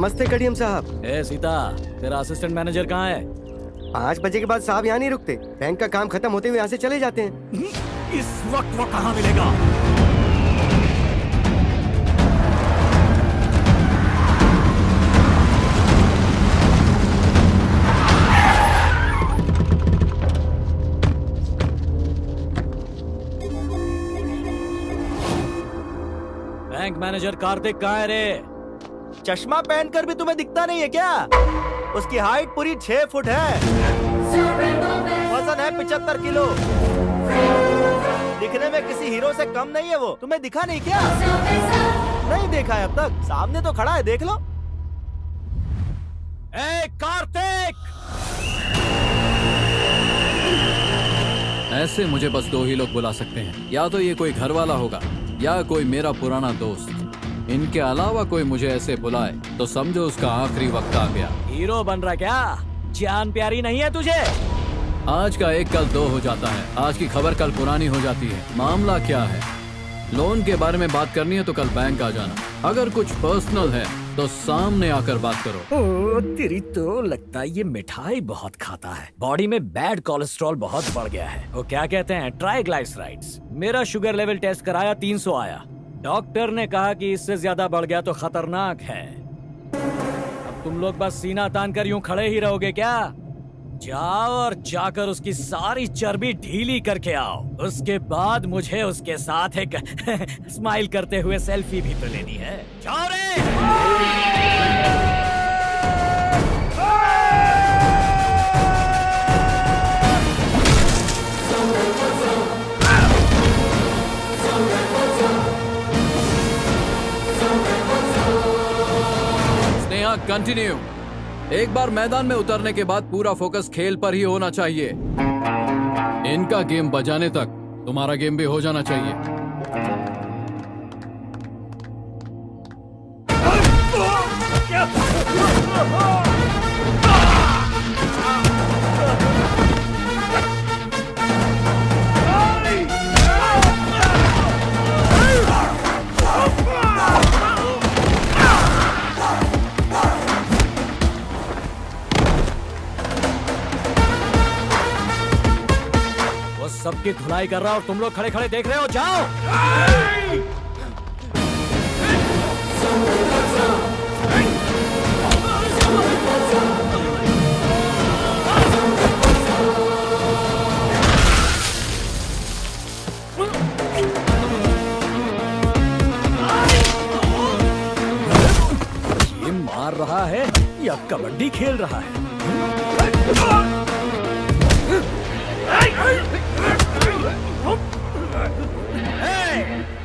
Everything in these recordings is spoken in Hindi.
नमस्ते कड़ियम साहब। ए सीता, तेरा असिस्टेंट मैनेजर कहाँ है? 5 बजे के बाद साहब यहाँ नहीं रुकते। बैंक का काम खत्म होते हुए यहाँ से चले जाते हैं। इस वक्त वो कहाँ मिलेगा? बैंक मैनेजर कार्तिक कहाँ है रे? चश्मा पहनकर भी तुम्हें दिखता नहीं है क्या? उसकी हाइट पूरी 6 फुट है, वजन है 75 किलो। दिखने में किसी हीरो से कम नहीं है वो। तुम्हें दिखा नहीं क्या? नहीं देखा है अब तक? सामने तो खड़ा है, देख लो। ए कार्तिक! ऐसे मुझे बस 2 ही लोग बुला सकते हैं, या तो ये कोई घर वाला होगा या कोई मेरा पुराना दोस्त। इनके अलावा कोई मुझे ऐसे बुलाए तो समझो उसका आखिरी वक्त आ गया। हीरो बन रहा क्या? जान प्यारी नहीं है तुझे? आज का एक कल 2 हो जाता है। आज की खबर कल पुरानी हो जाती है। मामला क्या है? लोन के बारे में बात करनी है तो कल बैंक आ जाना। अगर कुछ पर्सनल है तो सामने आकर बात करो। ओ तेरी तो लगता है ये मिठाई बहुत खाता है। बॉडी में बैड कोलेस्ट्रॉल बहुत बढ़ गया है। वो क्या कहते हैं, ट्राइग्लाइसराइड्स। मेरा शुगर लेवल टेस्ट कराया, 300 आया। डॉक्टर ने कहा कि इससे ज्यादा बढ़ गया तो खतरनाक है। अब तुम लोग बस सीना तान कर यूं खड़े ही रहोगे क्या? जाओ और जाकर उसकी सारी चर्बी ढीली करके आओ। उसके बाद मुझे उसके साथ एक स्माइल करते हुए सेल्फी भी तो लेनी है। जाओ रे! स्नेहा कंटिन्यू। एक बार मैदान में उतरने के बाद पूरा फोकस खेल पर ही होना चाहिए। इनका गेम बजाने तक तुम्हारा गेम भी हो जाना चाहिए। सबकी धुलाई कर रहा और तुम लोग खड़े खड़े देख रहे हो। जाओ! ये मार रहा है या कबड्डी खेल रहा है?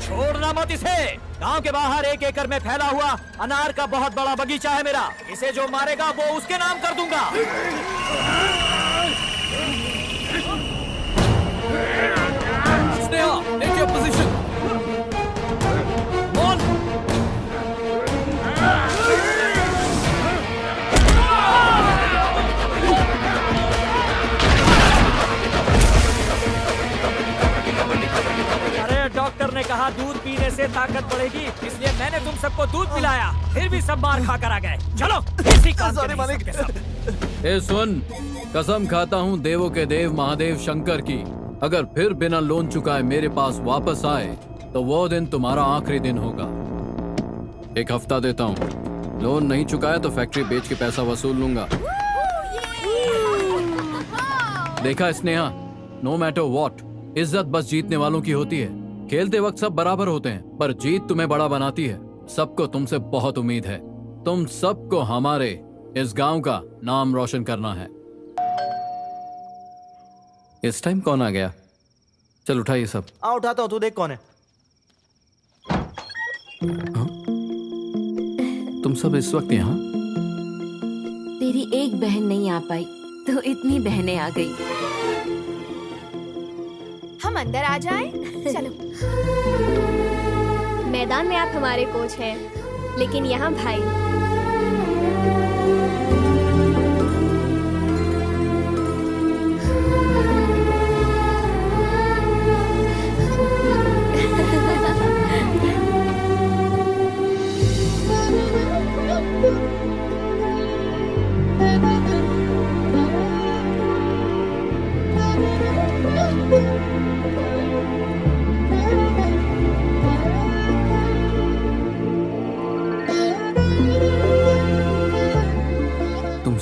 छोड़ना मत इसे। गांव के बाहर 1 एकड़ में फैला हुआ अनार का बहुत बड़ा बगीचा है मेरा। इसे जो मारेगा वो उसके नाम कर दूंगा। Sneha, take your position. Doctor ने कहा दूध पीने से ताकत बढ़ेगी, इसलिए मैंने तुम सबको दूध पिलाया। फिर भी सब मार खा कर आ गए। चलो इसी काम के सब। ए सुन, कसम खाता हूँ देवों के देव महादेव शंकर की, अगर फिर बिना लोन चुकाए मेरे पास वापस आए तो वो दिन तुम्हारा आखिरी दिन होगा। 1 हफ्ता देता हूँ। लोन नहीं चुकाया तो फैक्ट्री बेच के पैसा वसूल लूंगा। देखा स्नेहा, नो मैटर व्हाट, इज्जत बस जीतने वालों की होती है। खेलते वक्त सब बराबर होते हैं, पर जीत तुम्हें बड़ा बनाती है। सबको तुमसे बहुत उम्मीद है। तुम सबको हमारे इस गांव का नाम रोशन करना है। इस टाइम कौन आ गया? चल उठा ये सब। उठाता हूँ, तू देख कौन है। हाँ? तुम सब इस वक्त यहाँ? तेरी एक बहन नहीं आ पाई तो इतनी बहनें आ गई। हम अंदर आ जाएं? चलो। मैदान में आप हमारे कोच हैं, लेकिन यहाँ भाई।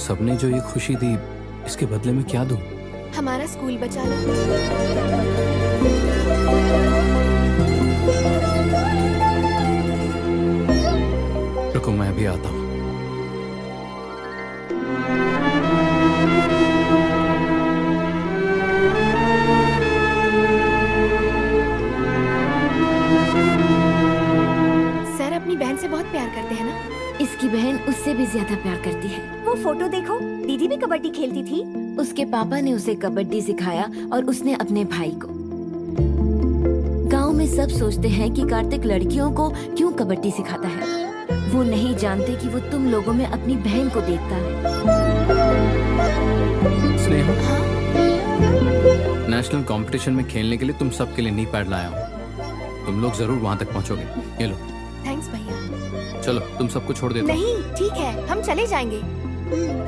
सबने जो ये खुशी दी, इसके बदले में क्या दूं? हमारा स्कूल बचा लो। रुको, मैं भी आता हूँ। सर अपनी बहन से बहुत प्यार करते हैं ना? इसकी बहन उससे भी ज्यादा प्यार करती है। वो फोटो देखो, दीदी भी कबड्डी खेलती थी। उसके पापा ने उसे कबड्डी सिखाया और उसने अपने भाई को। गांव में सब सोचते हैं कि कार्तिक लड़कियों को क्यों कबड्डी सिखाता है। वो नहीं जानते कि वो तुम लोगों में अपनी बहन को देखता है। स्नेहा, नेशनल कंपटीशन में खेलने के लिए तुम सबके लिए नी पैड लाया हूँ। तुम लोग जरूर वहाँ तक पहुँचोगे। ये लो। थैंक्स भैया। चलो, तुम सबको छोड़ देता हूँ। नहीं ठीक है, हम चले जाएंगे।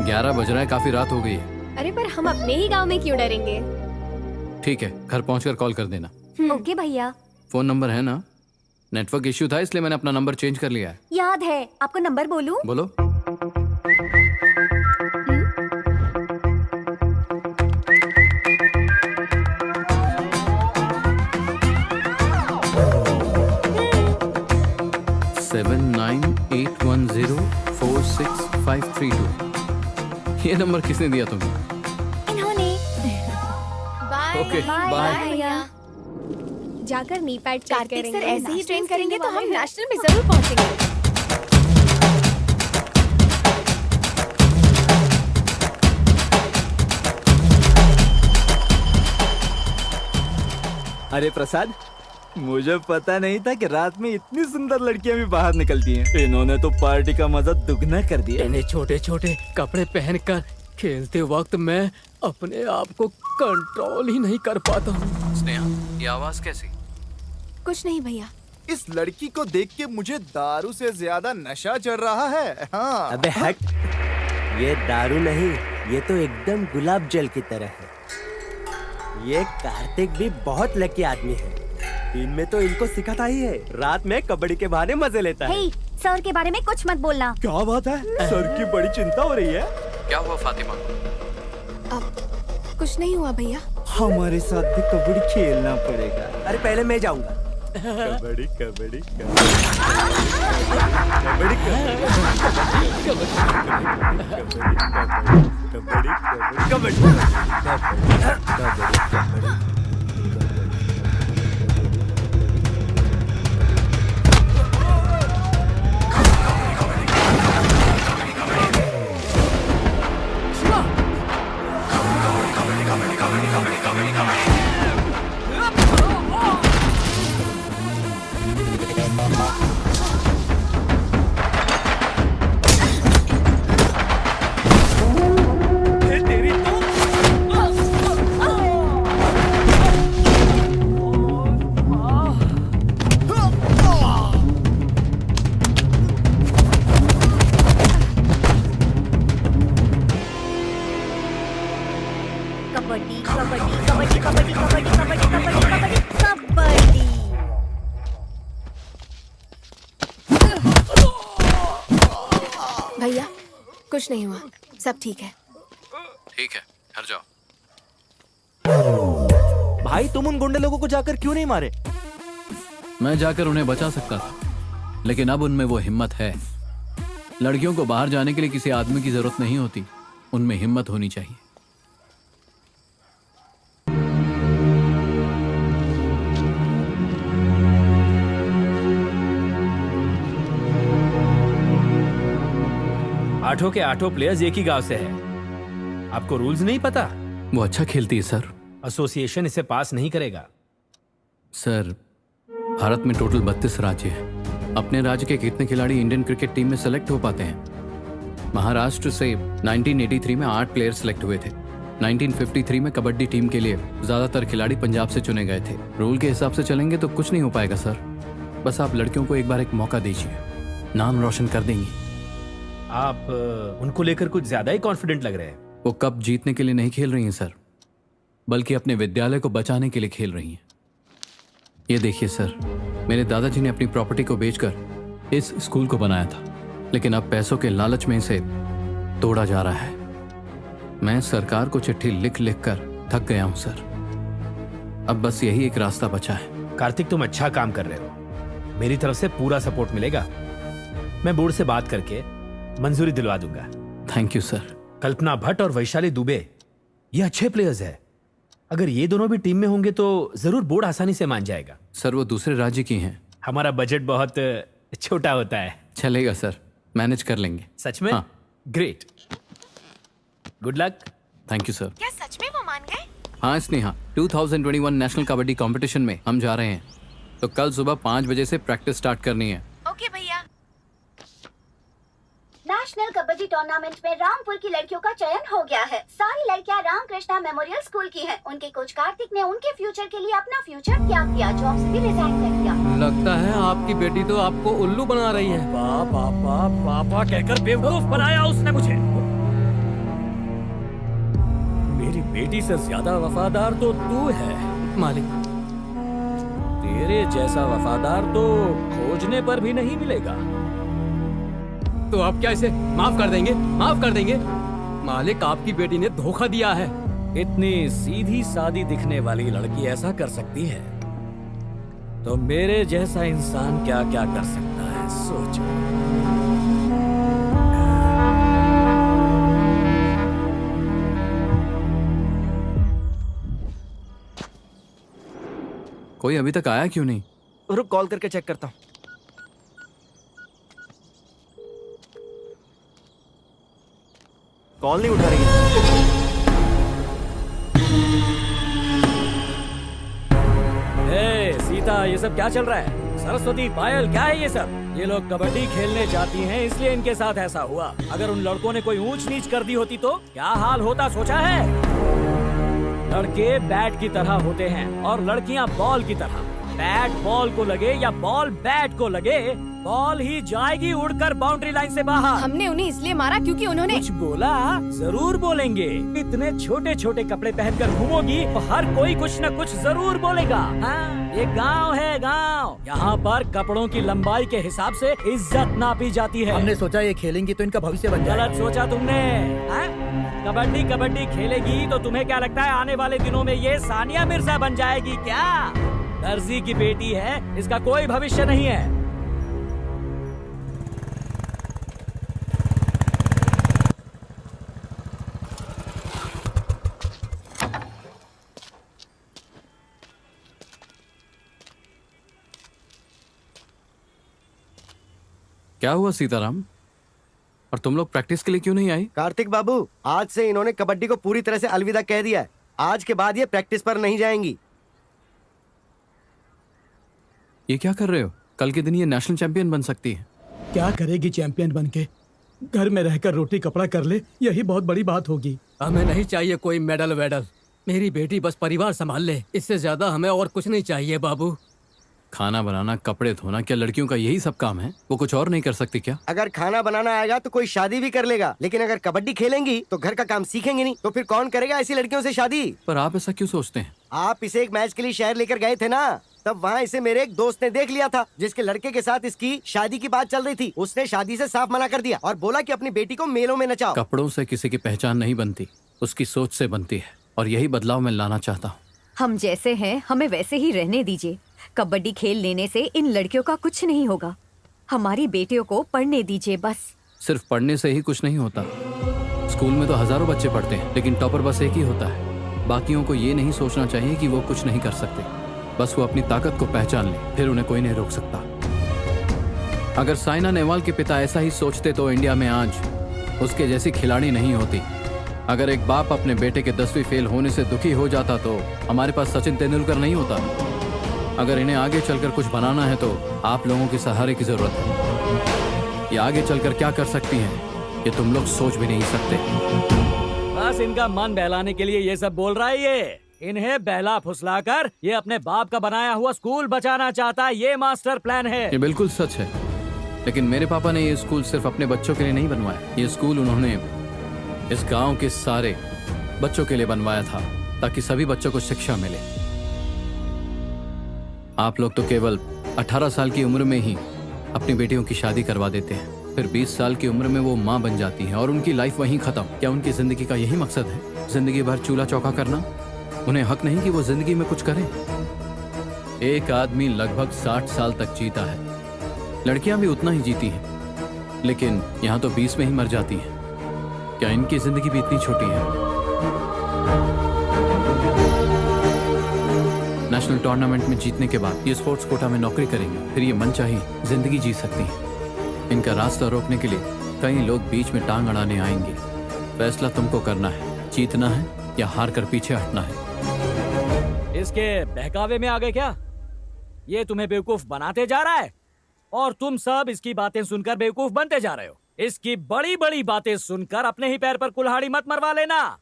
11 बज रहा है, काफी रात हो गई है। अरे पर हम अपने ही गांव में क्यों डरेंगे? ठीक है, घर पहुंचकर कॉल कर देना। ओके भैया। फोन नंबर है ना? नेटवर्क इश्यू था इसलिए मैंने अपना नंबर चेंज कर लिया है। याद है, आपको नंबर बोलूं? बोलो। सेवन 9810465532। ये नंबर किसने दिया तुम्हें? इन्होंने। Bye okay, bye bye. भैया। जाकर नी पैड चेक कार्तिक करेंगे। सर ऐसे ही ट्रेन नेशनल करेंगे तो हम खेलने वाले नेशनल में जरूर पहुंचेंगे। अरे प्रसाद, मुझे पता नहीं था कि रात में इतनी सुंदर लड़कियां भी बाहर निकलती हैं। इन्होंने तो पार्टी का मजा दुगना कर दिया। इन्हें छोटे छोटे कपड़े पहनकर खेलते वक्त मैं अपने आप को कंट्रोल ही नहीं कर पाता हूँ। स्नेहा, ये आवाज कैसी? कुछ नहीं भैया। इस लड़की को देख के मुझे दारू से ज्यादा नशा चढ़ रहा है। हाँ। अबे हट, ये दारू नहीं, ये तो एकदम गुलाब जल की तरह है। ये कार्तिक भी बहुत लकी आदमी है। दिन में तो इनको सिखाता ही है, रात में कबड्डी के बहाने मजे लेता है। हे, सर के बारे में कुछ मत बोलना। क्या बात है? सर की बड़ी चिंता हो रही है। क्या हुआ फातिमा? अब कुछ नहीं हुआ भैया। हमारे साथ भी कबड्डी खेलना पड़ेगा। अरे पहले मैं जाऊंगा। कबड्डी कबड्डी कबड्डी कबड्डी कबड्डी कबड्डी कबड्डी कबड्डी कबड्डी कबड्डी। भैया कुछ नहीं हुआ, सब ठीक है। ठीक है, घर जाओ। भाई, तुम उन गुंडे लोगों को जाकर क्यों नहीं मारे? मैं जाकर उन्हें बचा सकता था, लेकिन अब उनमें वो हिम्मत है। लड़कियों को बाहर जाने के लिए किसी आदमी की जरूरत नहीं होती, उनमें हिम्मत होनी चाहिए। आठों के आठों प्लेयर्स एक ही गांव से हैं। आपको रूल्स नहीं पता? वो अच्छा खेलती है सर। एसोसिएशन इसे पास नहीं करेगा। सर, भारत में टोटल 32 राज्य हैं। अपने राज्य के कितने खिलाड़ी इंडियन क्रिकेट टीम में सेलेक्ट हो पाते हैं? महाराष्ट्र से 1983 में 8 प्लेयर सेलेक्ट हुए थे। 1953 में कबड्डी टीम के लिए ज्यादातर खिलाड़ी पंजाब से चुने गए थे। रूल के हिसाब से चलेंगे तो कुछ नहीं हो पाएगा सर। बस आप लड़कियों को एक बार एक मौका दीजिए, नाम रोशन कर देंगी। आप उनको लेकर कुछ ज्यादा ही कॉन्फिडेंट लग रहे हैं। वो कप जीतने के लिए नहीं खेल रही हैं सर, बल्कि अपने विद्यालय को बचाने के लिए खेल रही हैं। ये देखिए सर, मेरे दादाजी ने अपनी प्रॉपर्टी को बेचकर इस स्कूल को बनाया था, लेकिन अब पैसों के लालच में इसे तोड़ा जा रहा है। मैं सरकार को चिट्ठी लिख लिख कर थक गया हूं सर। अब बस यही एक रास्ता बचा है। कार्तिक, तुम अच्छा काम कर रहे हो। मेरी तरफ से पूरा सपोर्ट मिलेगा। मैं बोर्ड से बात करके मंजूरी दिलवा दूंगा। Thank you sir. Kalpana Bhatt और वैशाली दुबे ये अच्छे प्लेयर्स हैं। अगर ये दोनों भी टीम में होंगे तो जरूर बोर्ड आसानी से मान जाएगा। सर वो दूसरे राज्य की हैं। हमारा बजट बहुत छोटा होता है। चलेगा सर, मैनेज कर लेंगे। सच में? हाँ। Great, good luck. Thank you sir. क्या सच में वो मान गए? हाँ स्नेहा, 2021 नेशनल कबड्डी कंपटीशन में हम जा रहे हैं, तो कल सुबह 5 बजे से प्रैक्टिस स्टार्ट करनी है। ओके भैया। नेशनल कबड्डी टूर्नामेंट में रामपुर की लड़कियों का चयन हो गया है। सारी लड़कियां रामकृष्णा मेमोरियल स्कूल की हैं। उनके कोच कार्तिक ने उनके फ्यूचर के लिए अपना फ्यूचर त्याग दिया, जॉब से भी रिजाइन कर दिया। लगता है आपकी बेटी तो आपको उल्लू बना रही है। पापा पापा कहकर बेवकूफ बनाया उसने मुझे। मेरी बेटी से ज्यादा वफादार तो तू है मालिक। तेरे जैसा वफादार तो खोजने पर भी नहीं मिलेगा। तो आप क्या इसे माफ कर देंगे? माफ कर देंगे? मालिक, आपकी बेटी ने धोखा दिया है। इतनी सीधी सादी दिखने वाली लड़की ऐसा कर सकती है तो मेरे जैसा इंसान क्या क्या कर सकता है, सोचो। कोई अभी तक आया क्यों नहीं? रुक, कॉल करके चेक करता हूँ। कॉल नहीं उठा रही है। सीता, ये सब क्या चल रहा है? सरस्वती, पायल, क्या है ये सब? ये लोग कबड्डी खेलने जाती हैं, इसलिए इनके साथ ऐसा हुआ। अगर उन लड़कों ने कोई ऊंच नीच कर दी होती तो क्या हाल होता, सोचा है? लड़के बैट की तरह होते हैं और लड़कियां बॉल की तरह। बैट बॉल को लगे या बॉल बैट को लगे, बॉल ही जाएगी उड़कर बाउंड्री लाइन से बाहर। हमने उन्हें इसलिए मारा क्योंकि उन्होंने कुछ बोला? जरूर बोलेंगे। इतने छोटे छोटे कपड़े पहनकर घूमोगी तो हर कोई कुछ न कुछ जरूर बोलेगा। हाँ? ये गांव है, गांव। यहाँ पर कपड़ों की लंबाई के हिसाब से इज्जत नापी जाती है। हमने सोचा ये खेलेंगी तो इनका भविष्य बन जाएगा। गलत सोचा तुमने। कबड्डी कबड्डी खेलेगी तो तुम्हें क्या लगता है आने वाले दिनों में ये सानिया मिर्जा बन जाएगी क्या? दर्जी की बेटी है, इसका कोई भविष्य नहीं है। क्या हुआ सीताराम? और तुम लोग प्रैक्टिस के लिए क्यों नहीं आई? कार्तिक बाबू, आज से इन्होंने कबड्डी को पूरी तरह से अलविदा कह दिया है। आज के बाद ये प्रैक्टिस पर नहीं जाएंगी। ये क्या कर रहे हो? कल के दिन ये नेशनल चैंपियन बन सकती है। क्या करेगी चैंपियन बनके? घर में रहकर रोटी कपड़ा कर ले, यही बहुत बड़ी बात होगी। हमें नहीं चाहिए कोई मेडल वेडल। मेरी बेटी बस परिवार संभाल ले, इससे ज्यादा हमें और कुछ नहीं चाहिए बाबू। खाना बनाना, कपड़े धोना, क्या लड़कियों का यही सब काम है? वो कुछ और नहीं कर सकती क्या? अगर खाना बनाना आएगा तो कोई शादी भी कर लेगा, लेकिन अगर कबड्डी खेलेंगी तो घर का काम सीखेंगी नहीं, तो फिर कौन करेगा ऐसी लड़कियों से शादी? पर आप ऐसा क्यों सोचते हैं? आप इसे एक मैच के लिए शहर लेकर गए थे ना, तब वहाँ इसे मेरे एक दोस्त ने देख लिया था, जिसके लड़के के साथ इसकी शादी की बात चल रही थी। उसने शादी से साफ मना कर दिया और बोला कि अपनी बेटी को मेलों में नचाओ। कपड़ों से किसी की पहचान नहीं बनती, उसकी सोच से बनती है, और यही बदलाव मैं लाना चाहता हूँ। हम जैसे हैं हमें वैसे ही रहने दीजिए। कबड्डी खेल लेने से इन लड़कियों का कुछ नहीं होगा। हमारी बेटियों को पढ़ने दीजिए बस। सिर्फ पढ़ने से ही कुछ नहीं होता। स्कूल में तो हजारों बच्चे पढ़ते हैं, लेकिन टॉपर बस एक ही होता है। बाकियों को ये नहीं सोचना चाहिए कि वो कुछ नहीं कर सकते। बस वो अपनी ताकत को पहचान ले, फिर उन्हें कोई नहीं रोक सकता। अगर साइना नेहवाल के पिता ऐसा ही सोचते तो इंडिया में आज उसके जैसी खिलाड़ी नहीं होती। अगर एक बाप अपने बेटे के 10वीं फेल होने से दुखी हो जाता तो हमारे पास सचिन तेंदुलकर नहीं होता। अगर इन्हें आगे चलकर कुछ बनाना है तो आप लोगों के सहारे की जरूरत है। ये आगे चलकर क्या कर सकती हैं, ये तुम लोग सोच भी नहीं सकते। बस इनका मन बहलाने के लिए ये सब बोल रहा है। ये इन्हें बहला फुसलाकर ये अपने बाप का बनाया हुआ स्कूल बचाना चाहता है। ये मास्टर प्लान है। ये बिल्कुल सच है, लेकिन मेरे पापा ने ये स्कूल सिर्फ अपने बच्चों के लिए नहीं बनवाया। ये स्कूल उन्होंने इस गांव के सारे बच्चों के लिए बनवाया था, ताकि सभी बच्चों को शिक्षा मिले। आप लोग तो केवल 18 साल की उम्र में ही अपनी बेटियों की शादी करवा देते हैं। फिर 20 साल की उम्र में वो माँ बन जाती हैं और उनकी लाइफ वहीं खत्म। क्या उनकी जिंदगी का यही मकसद है, जिंदगी भर चूल्हा चौका करना? उन्हें हक नहीं कि वो जिंदगी में कुछ करें? एक आदमी लगभग 60 साल तक जीता है, लड़कियां भी उतना ही जीती हैं, लेकिन यहाँ तो 20 में ही मर जाती हैं। क्या इनकी जिंदगी भी इतनी छोटी है? नेशनल टूर्नामेंट में जीतने के बाद ये स्पोर्ट्स कोटा में नौकरी करेंगे, फिर ये मनचाही जिंदगी जी सकती हैं। इनका रास्ता रोकने के लिए कई लोग बीच में टांग अड़ाने आएंगे। फैसला तुमको करना है, जीतना है या हार कर पीछे हटना है। इसके बहकावे में आ गए क्या? ये तुम्हें बेवकूफ बनाते जा रहा है और तुम सब इसकी बातें सुनकर बेवकूफ बनते जा रहे हो। इसकी बड़ी बड़ी बातें सुनकर अपने ही पैर पर कुल्हाड़ी मत मरवा लेना।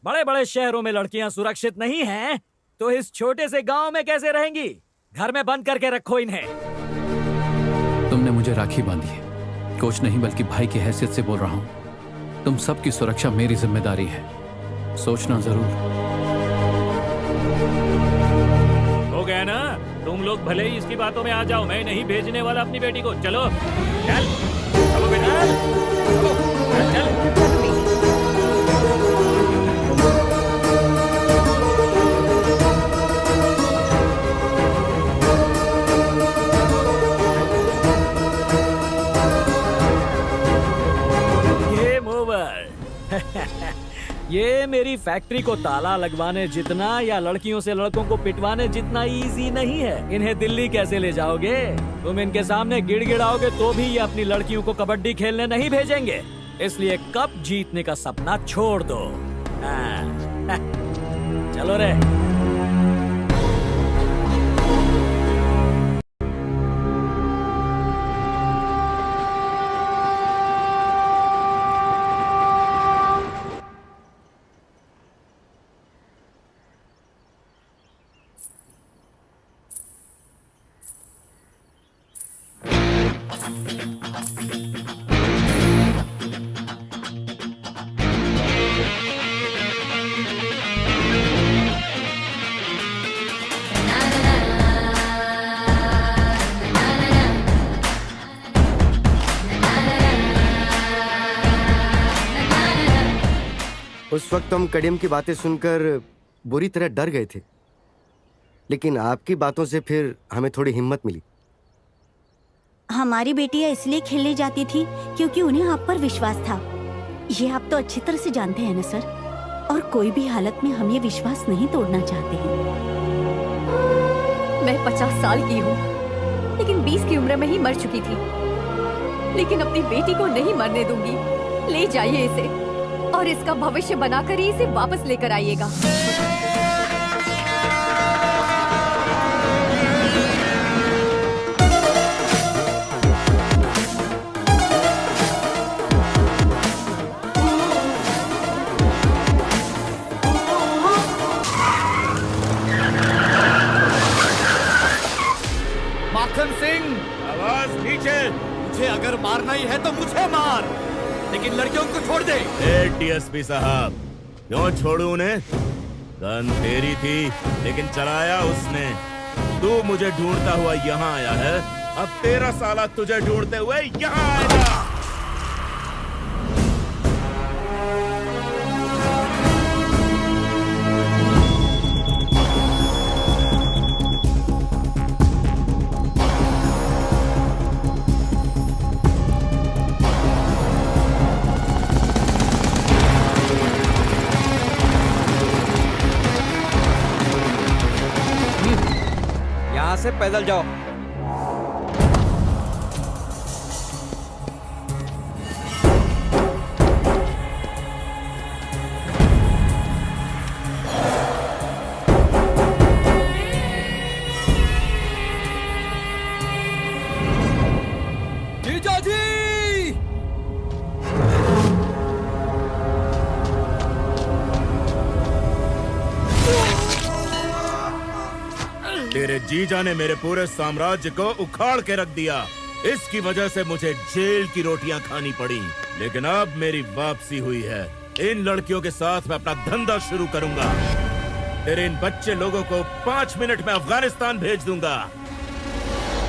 बड़े बड़े शहरों में लड़कियां सुरक्षित नहीं हैं, तो इस छोटे से गांव में कैसे रहेंगी? घर में बंद करके रखो इन्हें। तुमने मुझे राखी बांधी है, कोच नहीं बल्कि भाई की हैसियत से बोल रहा हूँ। तुम सबकी सुरक्षा मेरी जिम्मेदारी है, सोचना जरूर। हो गया ना? तुम लोग भले ही इसकी बातों में आ जाओ, मैं नहीं भेजने वाला अपनी बेटी को। चलो चल, चलो बेटा, चलो, चल। Game over. ये मेरी फैक्ट्री को ताला लगवाने जितना या लड़कियों से लड़कों को पिटवाने जितना इजी नहीं है। इन्हें दिल्ली कैसे ले जाओगे? तुम इनके सामने गिड़गिड़ाओगे तो भी ये अपनी लड़कियों को कबड्डी खेलने नहीं भेजेंगे। इसलिए कप जीतने का सपना छोड़ दो। चलो रे। उस वक्त हम कड़ियम की बातें सुनकर बुरी तरह डर गए थे, लेकिन आपकी बातों से फिर हमें थोड़ी हिम्मत मिली। हमारी बेटियां इसलिए खेलने जाती थी क्योंकि उन्हें आप पर विश्वास था। ये आप तो अच्छी तरह से जानते हैं ना सर, और कोई भी हालत में हम ये विश्वास नहीं तोड़ना चाहते हैं। मैं 50 साल की हूँ, लेकिन 20 की उम्र में ही मर चुकी थी। लेकिन अपनी बेटी को नहीं मरने दूंगी। ले जाइए इसे और इसका भविष्य बनाकर ही इसे वापस लेकर आइएगा। माखन सिंह, आवाज नीचे। मुझे अगर मारना ही है तो मुझे मार, लेकिन लड़कियों को छोड़ दे। डीएसपी साहब, क्यों छोड़ू उन्हें? गन तेरी थी, लेकिन चलाया उसने। तू मुझे ढूंढता हुआ यहाँ आया है, अब तेरा साला तुझे ढूंढते हुए यहाँ आएगा। से पैदल जाओ। जीजा जी, तेरे जीजा ने मेरे पूरे साम्राज्य को उखाड़ के रख दिया। इसकी वजह से मुझे जेल की रोटियां खानी पड़ी, लेकिन अब मेरी वापसी हुई है। इन लड़कियों के साथ मैं अपना धंधा शुरू करूंगा। तेरे इन बच्चे लोगों को 5 मिनट में अफगानिस्तान भेज दूंगा।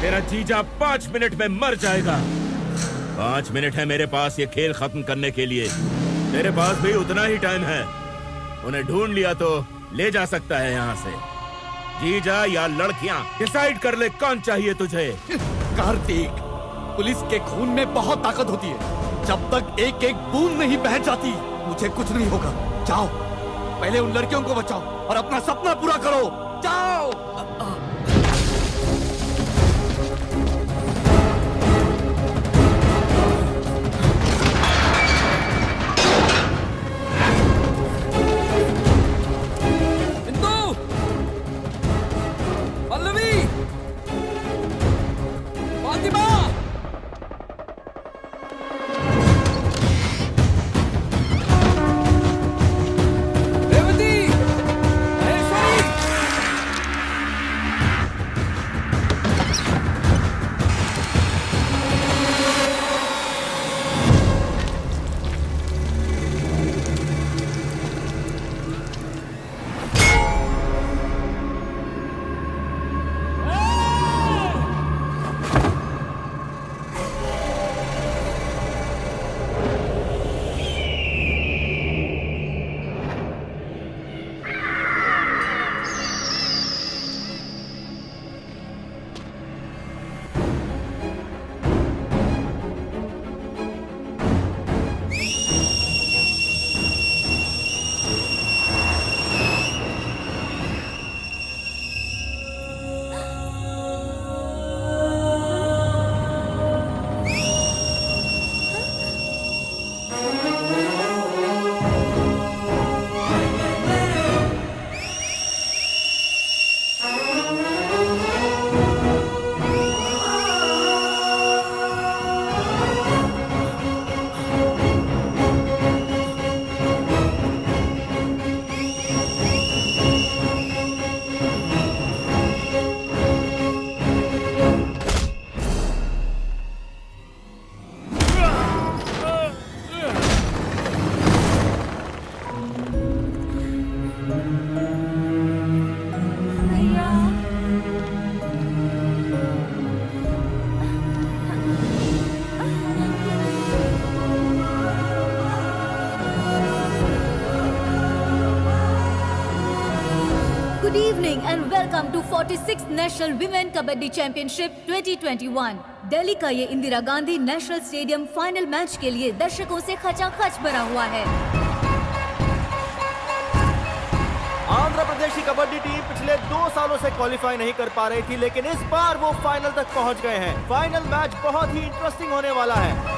तेरा जीजा 5 मिनट में मर जाएगा। 5 मिनट है मेरे पास ये खेल खत्म करने के लिए। तेरे पास भी उतना ही टाइम है। उन्हें ढूंढ लिया तो ले जा सकता है यहाँ से। जीजा या लड़कियाँ, डिसाइड कर ले कौन चाहिए तुझे। कार्तिक, पुलिस के खून में बहुत ताकत होती है। जब तक एक एक बूंद नहीं बह जाती, मुझे कुछ नहीं होगा। जाओ, पहले उन लड़कियों को बचाओ और अपना सपना पूरा करो। जाओ। Good evening and welcome to 46th National Women Kabaddi Championship 2021. Delhi का ये Indira Gandhi national stadium final match के लिए दर्शकों से खचाखच भरा हुआ है। आंध्र प्रदेश की कबड्डी टीम पिछले 2 सालों से क्वालिफाई नहीं कर पा रही थी, लेकिन इस बार वो फाइनल तक पहुंच गए हैं। फाइनल मैच बहुत ही इंटरेस्टिंग होने वाला है।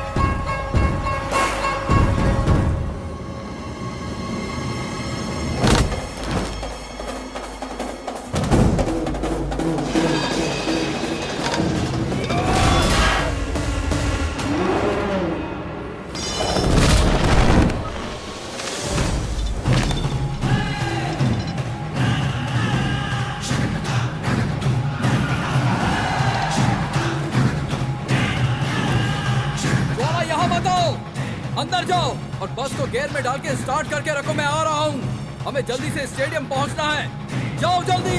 अंदर जाओ और बस को गियर में डाल के स्टार्ट करके रखो, मैं आ रहा हूँ। हमें जल्दी से स्टेडियम पहुँचना है, जाओ जल्दी।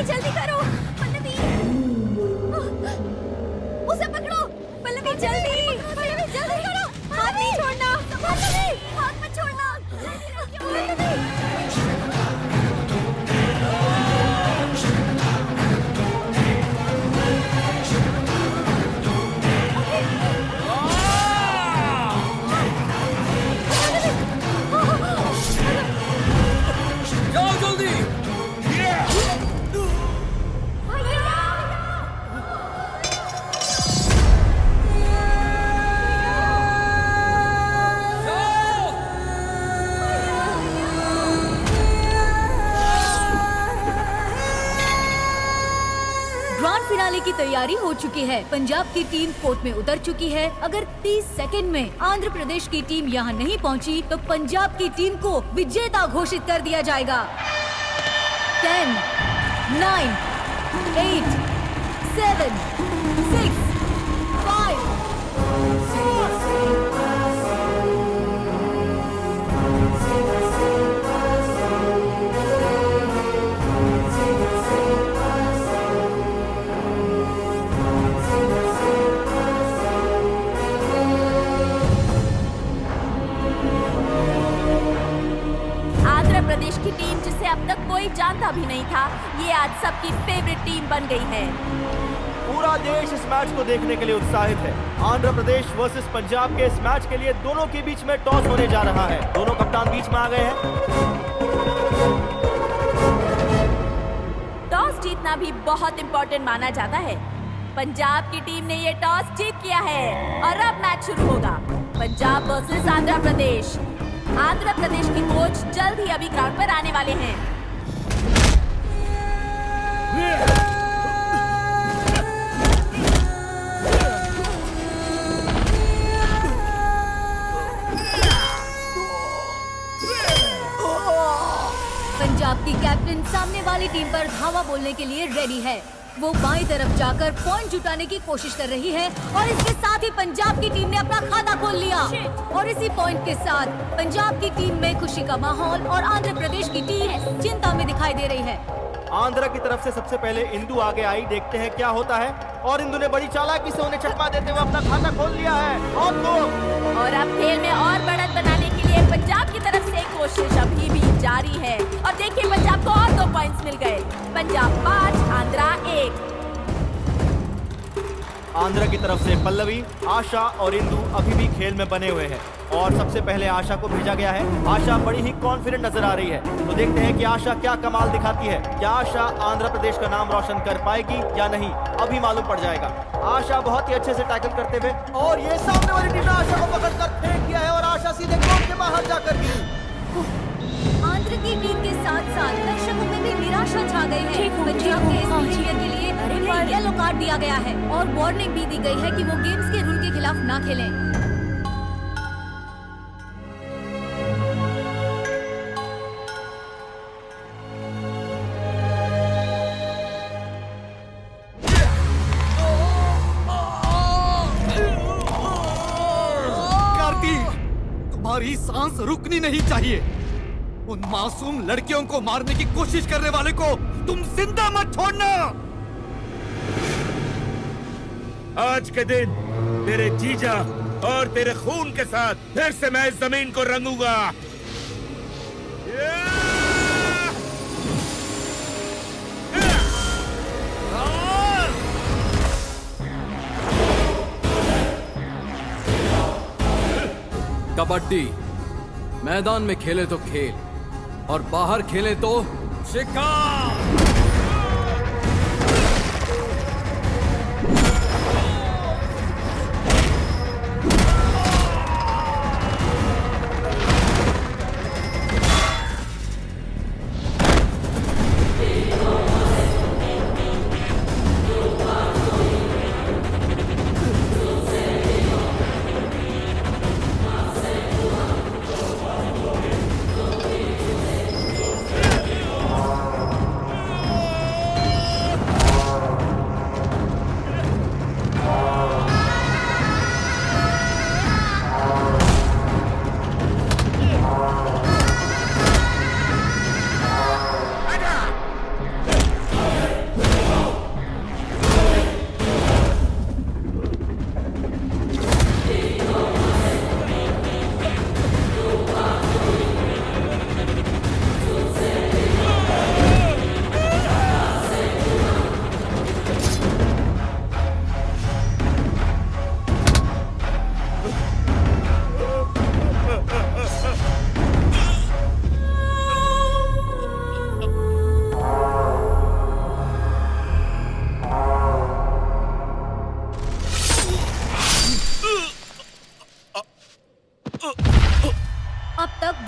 जल्दी करो पल्लवी, उसे पकड़ो पल्लवी, जल्दी पल्लवी, जल्दी करो, हाथ नहीं छोड़ना पल्लवी, हाथ मत छोड़ना पल्लवी। जाओ जल्दी। ग्रैंड फिनाले की तैयारी हो चुकी है। पंजाब की टीम कोर्ट में उतर चुकी है। अगर 30 सेकंड में आंध्र प्रदेश की टीम यहाँ नहीं पहुँची तो पंजाब की टीम को विजेता घोषित कर दिया जाएगा। 10, 9, 8, 7, 6, 5, प्रदेश की टीम, जिसे अब तक कोई जानता भी नहीं था, ये आज सबकी फेवरेट टीम बन गई है। पूरा देश इस मैच को देखने के लिए उत्साहित है। आंध्र प्रदेश वर्सेस पंजाब के इस मैच के लिए दोनों के बीच में टॉस होने जा रहा है। दोनों कप्तान बीच में आ गए हैं। टॉस जीतना भी बहुत इम्पोर्टेंट माना जाता है। पंजाब की टीम ने ये टॉस जीत किया है और अब मैच शुरू होगा। पंजाब वर्सेस आंध्र प्रदेश। आंध्र प्रदेश की कोच जल्द ही अभी ग्राउंड पर आने वाले हैं। पंजाब की कैप्टन सामने वाली टीम पर धावा बोलने के लिए रेडी है। वो बाईं तरफ जाकर पॉइंट जुटाने की कोशिश कर रही है और इसके साथ ही पंजाब की टीम ने अपना खाता खोल लिया। और इसी पॉइंट के साथ पंजाब की टीम में खुशी का माहौल और आंध्र प्रदेश की टीम चिंता में दिखाई दे रही है। आंध्र की तरफ से सबसे पहले इंदु आगे आई। देखते हैं क्या होता है। और इंदु ने बड़ी चालाकी से उन्हें चकमा देते हुए अपना खाता खोल लिया है। और अब खेल में और बढ़त बनाने के लिए पंजाब की तरफ से कोशिश अभी भी जारी है। और देखिए पंजाब को और 2 पॉइंट्स मिल गए। पंजाब 5, आंध्रा 1। आंध्र की तरफ से पल्लवी, आशा और इंदु अभी भी खेल में बने हुए हैं। और सबसे पहले आशा को भेजा गया है। आशा बड़ी ही कॉन्फिडेंट नजर आ रही है। तो देखते हैं कि आशा क्या कमाल दिखाती है। क्या आशा आंध्र प्रदेश का नाम रोशन कर पाएगी या नहीं, अभी मालूम पड़ जाएगा। आशा बहुत ही अच्छे से टैकल करते हुए, और ये सामने वाली टीम ने आशा को पकड़कर फेंक दिया है और आशा सीधे कोर्ट के बाहर जाकर गिरी। आंध्र की टीम के साथ साथ दर्शकों में भी निराशा छा गई है। पंजाब के इस बिहेवियर के लिए उन्हें येलो कार्ड दिया गया है और वार्निंग भी दी गई है कि वो गेम्स के रूल के खिलाफ ना खेलें। तुम्हारी सांस रुकनी नहीं चाहिए। उन मासूम लड़कियों को मारने की कोशिश करने वाले को तुम जिंदा मत छोड़ना। आज के दिन तेरे जीजा और तेरे खून के साथ फिर से मैं इस जमीन को रंगूंगा। कबड्डी मैदान में खेले तो खेल और बाहर खेले तो शिकार।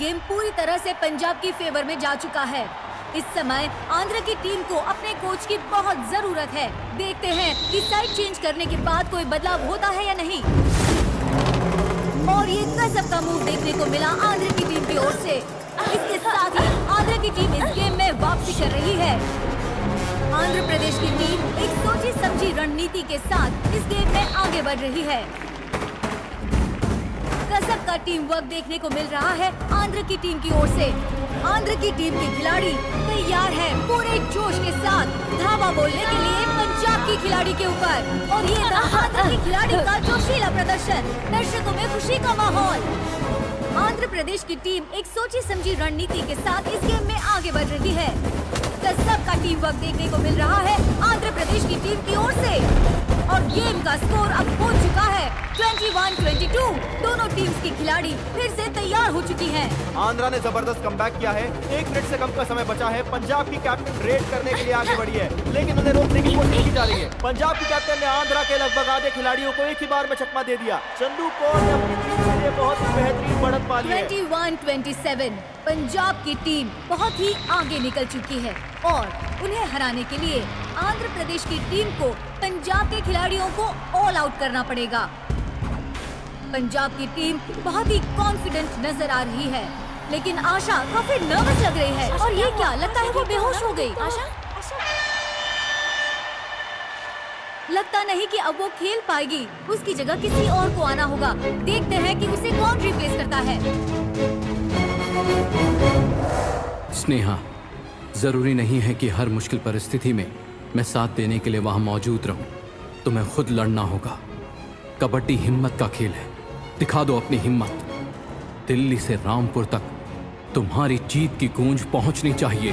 गेम पूरी तरह से पंजाब की फेवर में जा चुका है। इस समय आंध्र की टीम को अपने कोच की बहुत जरूरत है। देखते हैं कि साइड चेंज करने के बाद कोई बदलाव होता है या नहीं। और ये गजब का मूव देखने को मिला आंध्र की टीम की ओर से। इसके साथ ही आंध्र की टीम इस गेम में वापसी कर रही है। आंध्र प्रदेश की टीम एक सोची समझी रणनीति के साथ इस गेम में आगे बढ़ रही है। गजब का टीम वर्क देखने को मिल रहा है आंध्र की टीम की ओर से। आंध्र की टीम के खिलाड़ी तैयार है पूरे जोश के साथ धावा बोलने के लिए पंजाब की खिलाड़ी के ऊपर। और ये था आंध्र की खिलाड़ी का जोशीला प्रदर्शन, दर्शकों में खुशी का माहौल। आंध्र प्रदेश की टीम एक सोची समझी रणनीति के साथ इस गेम में आगे बढ़ रही है। गजब का टीम वर्क देखने को मिल रहा है आंध्र प्रदेश की टीम की ओर से। और गेम का स्कोर अब हो चुका है 21-22। दोनों टीम्स की खिलाड़ी फिर से तैयार हो चुकी हैं। आंध्रा ने जबरदस्त कमबैक किया है। 1 मिनट से कम का समय बचा है। पंजाब की कैप्टन रेड करने के लिए आगे बढ़ी है, लेकिन उन्हें रोकने की कोशिश की जा रही है। पंजाब की कैप्टन ने आंध्रा के लगभग आधे खिलाड़ियों को एक ही बार में चकमा दे दिया। चंदू कौर ने अपनी टीम के लिए बहुत ही बेहतरीन बढ़त पा ली है। 21-27 पंजाब की टीम बहुत ही आगे निकल चुकी है और उन्हें हराने के लिए आंध्र प्रदेश की टीम को पंजाब के खिलाड़ियों को ऑल आउट करना पड़ेगा। पंजाब की टीम बहुत ही कॉन्फिडेंट नजर आ रही है, लेकिन आशा काफी नर्वस लग रही है। और ये क्या लगता है वो बेहोश हो गई। आशा लगता नहीं कि अब वो खेल पाएगी। उसकी जगह किसी और को आना होगा। देखते हैं कि उसे कौन रिप्लेस करता है। स्नेहा, जरूरी नहीं है कि हर मुश्किल परिस्थिति में मैं साथ देने के लिए वहां मौजूद रहूं। तुम्हें खुद लड़ना होगा। कबड्डी हिम्मत का खेल है। दिखा दो अपनी हिम्मत। दिल्ली से रामपुर तक तुम्हारी जीत की गूंज पहुंचनी चाहिए।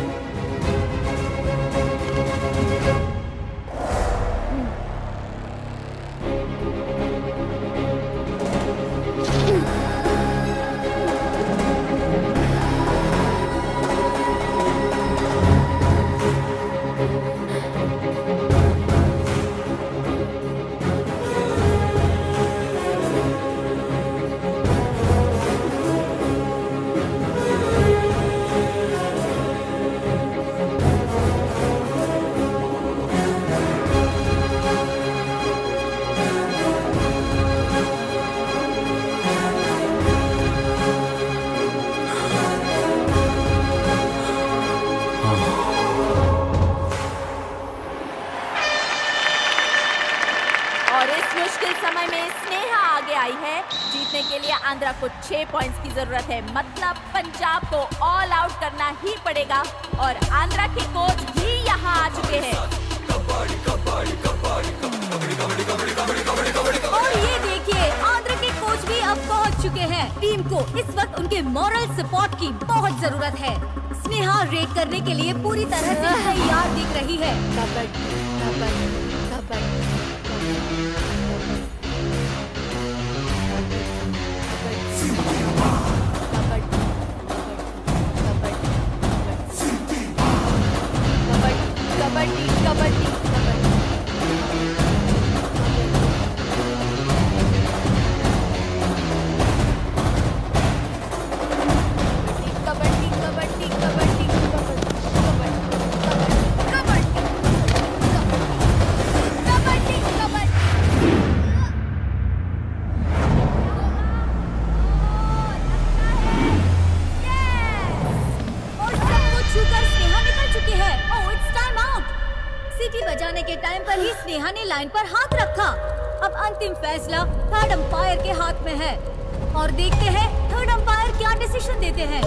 जीतने के लिए आंध्रा को 6 पॉइंट्स की जरूरत है। मतलब पंजाब को ऑल आउट करना ही पड़ेगा। और आंध्रा के कोच भी यहाँ आ चुके हैं। और ये देखिए, आंध्रा के कोच भी अब पहुँच चुके हैं। टीम को इस वक्त उनके मॉरल सपोर्ट की बहुत जरूरत है। स्नेहा रेड करने के लिए पूरी तरह से तैयार दिख रही है। कबड्डी कबड्डी बजाने के टाइम पर ही स्नेहा ने लाइन पर हाथ रखा। अब अंतिम फैसला थर्ड अंपायर के हाथ में है और देखते हैं थर्ड अंपायर क्या डिसीजन देते हैं।